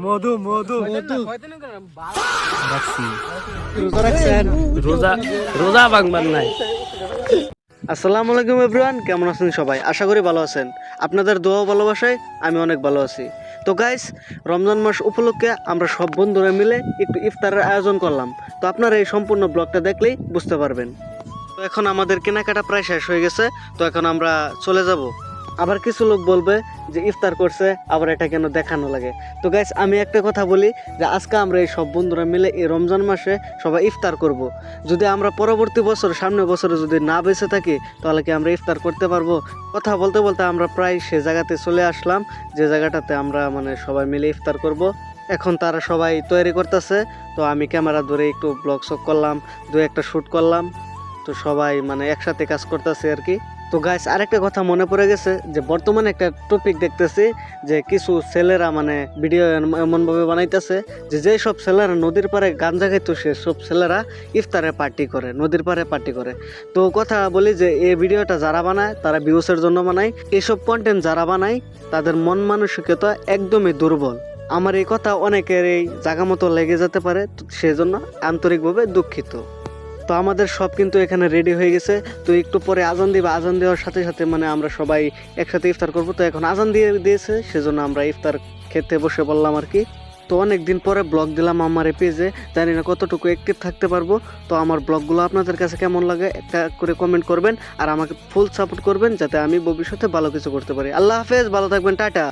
মধু মধু রোজা ভাঙবার নাই। আসসালামু আলাইকুম এভরিওয়ান, কেমন আছেন সবাই? আশা করি ভালো আছেন। আপনাদের দোয়া ভালোবাসায় আমি অনেক ভালো আছি। তো গাইস, রমজান মাস উপলক্ষে আমরা সব বন্ধুরা মিলে একটু ইফতারের আয়োজন করলাম। তো আপনারা এই সম্পূর্ণ ব্লগটা দেখলেই বুঝতে পারবেন। তো এখন আমাদের কেনাকাটা প্রায় শেষ হয়ে গেছে। তো এখন আমরা চলে যাব। আবার কিছু লোক বলবে যে ইফতার করছে, আবার এটা কেন দেখানো লাগে। তো গাইস, আমি একটা কথা বলি যে আজকে আমরা এই সব বন্ধুরা মিলে এই রমজান মাসে সবাই ইফতার করব। যদি আমরা পরবর্তী বছর, সামনের বছরে যদি না বেঁচে থাকি, তাহলে কি আমরা ইফতার করতে পারবো? কথা বলতে বলতে আমরা প্রায় সে জায়গাতে চলে আসলাম, যে জায়গাটাতে আমরা সবাই মিলে ইফতার করব। এখন তারা সবাই তৈরি করতেছে। তো আমি ক্যামেরা ধরে একটু ব্লগ শক করলাম, দু একটা শ্যুট করলাম। তো সবাই একসাথে কাজ করতেছে আর কি। তো গাইস, আরেকটা কথা মনে পড়ে গেছে যে বর্তমানে একটা টপিক দেখতেছি যে কিছু ছেলেরা ভিডিও এমনভাবে বানাইতেছে যে যেই সব ছেলেরা নদীর পাড়ে গাঞ্জা খাইতো, সে সব ছেলেরা ইফতারে পার্টি করে, নদীর পাড়ে পার্টি করে। তো কথা বলি যে এই ভিডিওটা যারা বানায় তারা ভিউসের জন্য বানায়। এইসব কন্টেন্ট যারা বানায় তাদের মন মানসিকতা একদমই দুর্বল। আমার এই কথা অনেকের এই জায়গা মতো লেগে যেতে পারে, সেজন্য আন্তরিকভাবে দুঃখিত। তো আমাদের সব কিন্তু এখানে রেডি হয়ে গেছে। তো একটু পরে আজান দিবে, আজান দেওয়ার সাথে সাথে আমরা সবাই একসাথে ইফতার করব। তো এখন আজান দিয়েছে, সেজন্য আমরা ইফতার খেতে বসে বললাম আর কি। তো অনেক দিন পরে ব্লগ দিলাম আমার এই পেজে, জানি না কতটুকু অ্যাক্টিভ থাকতে পারবো। তো আমার ব্লগগুলো আপনাদের কাছে কেমন লাগে একটা করে কমেন্ট করবেন, আর আমাকে ফুল সাপোর্ট করবেন যাতে আমি ভবিষ্যতে ভালো কিছু করতে পারি। আল্লাহ হাফেজ, ভালো থাকবেন, টাটা।